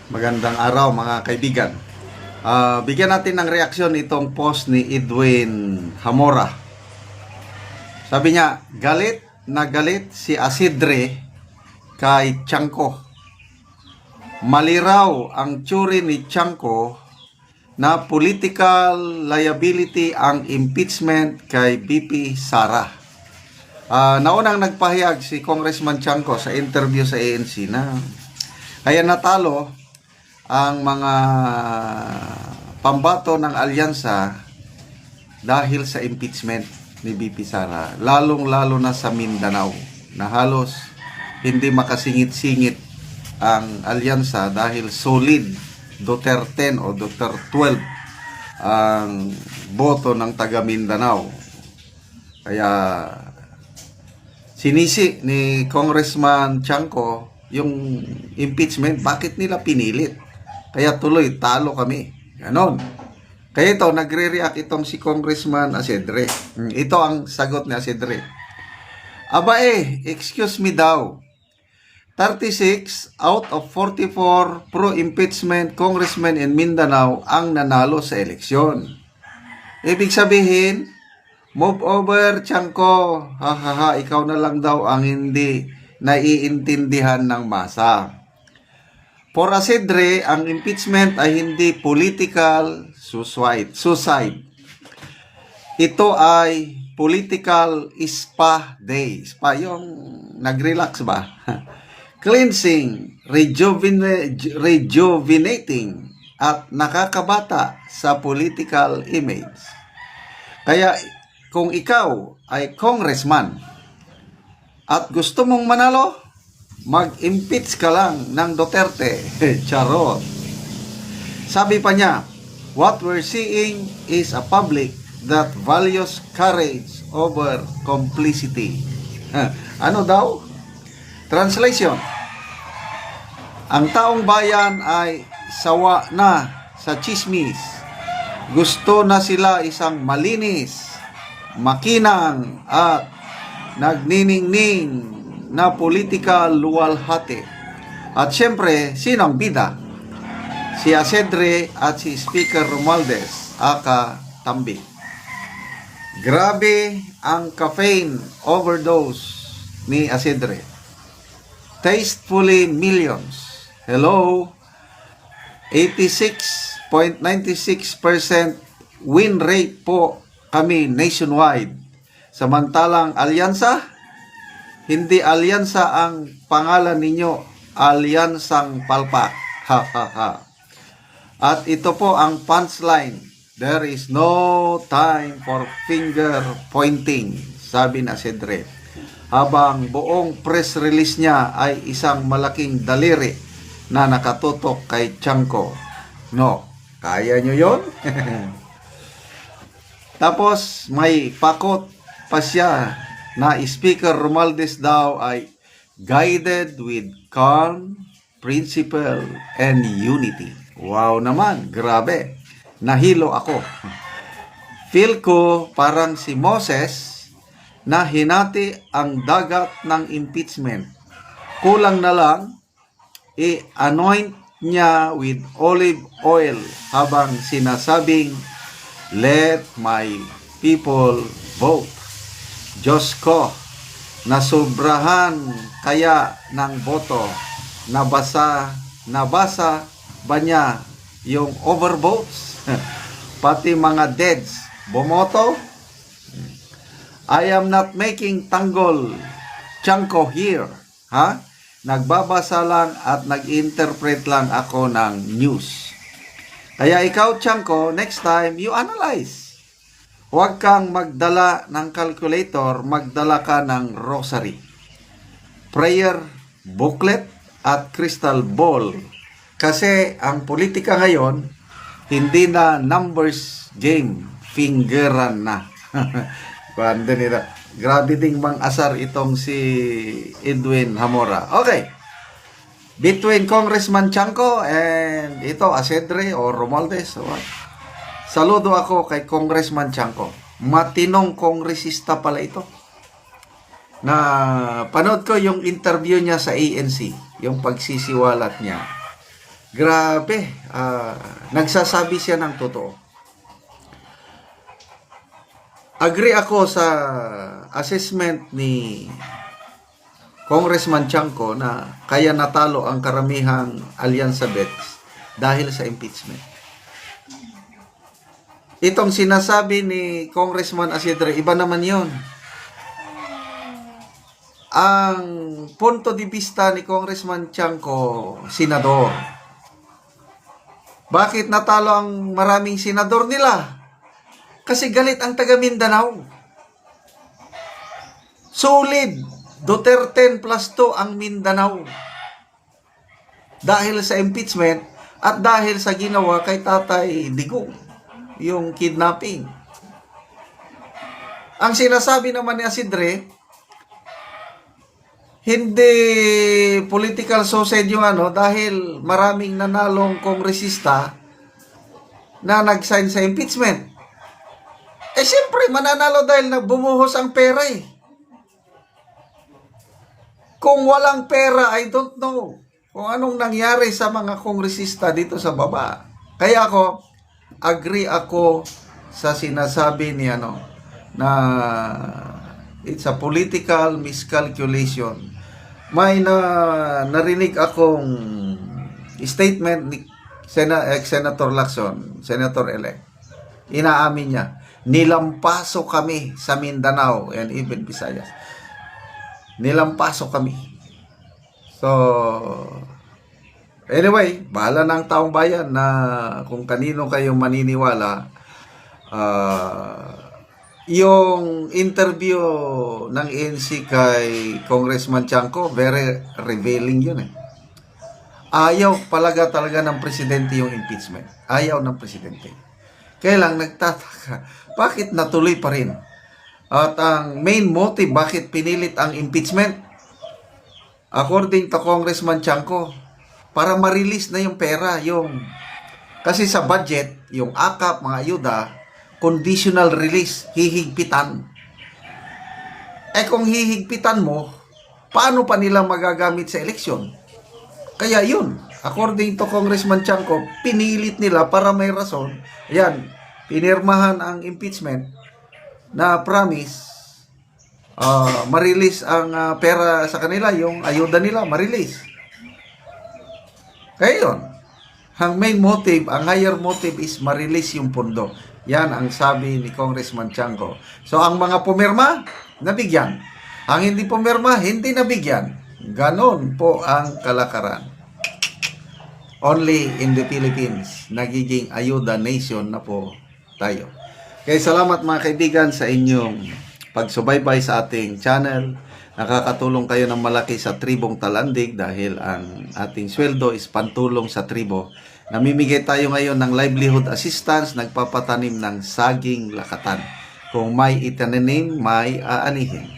Magandang araw mga kaibigan. Bigyan natin ng reaksyon itong post ni Edwin Hamora. Sabi niya, galit na galit si Asidre kay Tiangco. Maliraw ang tsuri ni Tiangco na political liability ang impeachment kay BP Sara. Naunang nagpahayag si Congressman Tiangco sa interview sa ANC na kaya natalo ang mga pambato ng alyansa dahil sa impeachment ni BP Sara, lalong-lalo na sa Mindanao, na halos hindi makasingit-singit ang alyansa dahil solid Duterte o Duterte 12 ang boto ng taga Mindanao. Kaya sinisi ni Congressman Tiangco yung impeachment, bakit nila pinilit? Kaya tuloy, talo kami. Ganon. Kaya ito, nagre-react itong si Congressman Asidre. Ito ang sagot ni Asidre. Excuse me daw. 36 out of 44 pro-impeachment congressmen in Mindanao ang nanalo sa eleksyon. Ibig sabihin, move over, Tiangco. Ha, ikaw na lang daw ang hindi naiintindihan ng masa. For Asidre, ang impeachment ay hindi political suicide. Ito ay political spa day. Spa yung nag-relax ba? Cleansing, rejuvenating, at nakakabata sa political image. Kaya kung ikaw ay congressman at gusto mong manalo, mag-impeach ka lang ng Duterte. Charot. Sabi pa niya, what we're seeing is a public that values courage over complicity. Ano daw? Translation. Ang taong bayan ay sawa na sa chismis. Gusto na sila isang malinis, makinang at nagniningning na political luwalhati. At syempre, sino ang bida? Si Asidre at si Speaker Romualdez, aka Tambi. Grabe ang caffeine overdose ni Asidre. Tastefully millions. Hello? 86.96% win rate po kami nationwide. Samantalang alyansa, hindi alyansa ang pangalan ninyo, alyansang palpak. Ha ha ha. At ito po ang punchline. There is no time for finger pointing, sabi na Asidre. Habang buong press release niya ay isang malaking daliri na nakatutok kay Tiangco. No, kaya nyo yon? Tapos may pakot pa siya na Speaker Romualdez daw ay guided with calm, principle, and unity. Wow naman, grabe. Nahilo ako. Feel ko parang si Moses na hinati ang dagat ng impeachment. Kulang na lang, i-anoint niya with olive oil habang sinasabing, let my people vote. Diyos ko, nasobrahan kaya ng boto, nabasa ba niya yung overvotes? Pati mga deads, bumoto? I am not making tanggol Tiangco here. Ha? Nagbabasa lang at nag-interpret lang ako ng news. Kaya ikaw, Tiangco, next time, you analyze. Huwag kang magdala ng calculator, magdala ka ng rosary, prayer, booklet, at crystal ball. Kasi ang politika ngayon, hindi na numbers game, fingeran na. Kuwanda nila. Grabe ding mang asar itong si Edwin Hamora. Okay. Between Congressman Tiangco and ito, Asidre o Romualdez. Saludo ako kay Congressman Tiangco. Matinong kongresista pala ito. Na panood ko yung interview niya sa ANC, yung pagsisiwalat niya. Grabe, nagsasabi siya ng totoo. Agree ako sa assessment ni Congressman Chanco na kaya natalo ang karamihang Alyansa Bets dahil sa impeachment. Itong sinasabi ni Congressman Asidre, iba naman yon. Ang punto de vista ni Congressman Chanco, senador. Bakit natalo ang maraming senador nila? Kasi galit ang taga Mindanao. Solid, Duterte plus 2 ang Mindanao. Dahil sa impeachment at dahil sa ginawa kay Tatay Digong, yung kidnapping. Ang sinasabi naman ni Asidre, hindi political sausage yung dahil maraming nanalong kongresista na nag-sign sa impeachment. Siyempre, mananalo dahil bumuhos ang pera eh. Kung walang pera, I don't know kung anong nangyari sa mga kongresista dito sa baba. Kaya agree ako sa sinasabi ni na it's a political miscalculation. May narinig akong statement ni Senator Lacson, Senator-elect. Inaamin niya, nilampaso kami sa Mindanao and even Visayas. Nilampaso kami. So, anyway, bahala ng taong bayan na kung kanino kayong maniniwala. Yung interview ng ANC kay Congressman Chanco, very revealing yun eh. Ayaw talaga ng presidente yung impeachment. Ayaw ng presidente. Kaya lang nagtataka, bakit natuloy pa rin? At ang main motive, bakit pinilit ang impeachment? According to Congressman Chanco, para ma-release na yung pera, kasi sa budget, yung AKAP, mga ayuda, conditional release, hihigpitan. Kung hihigpitan mo, paano pa nila magagamit sa eleksyon? Kaya yun, according to Congressman Chanco, pinilit nila para may rason. Yan, pinirmahan ang impeachment na promise ma-release ang pera sa kanila, yung ayuda nila, ma-release. Kaya yun, ang main motive, ang higher motive is ma-release yung pondo. Yan ang sabi ni Congressman Chanco. So, ang mga pumirma, nabigyan. Ang hindi pumirma, hindi nabigyan. Ganon po ang kalakaran. Only in the Philippines, nagiging ayuda nation na po tayo. Kaya salamat mga kaibigan sa inyong pagsubaybay sa ating channel. Nakakatulong kayo ng malaki sa tribong Talandig dahil ang ating sweldo is pantulong sa tribo. Namimigay tayo ngayon ng livelihood assistance, nagpapatanim ng saging lakatan. Kung may itananim, may aanihin.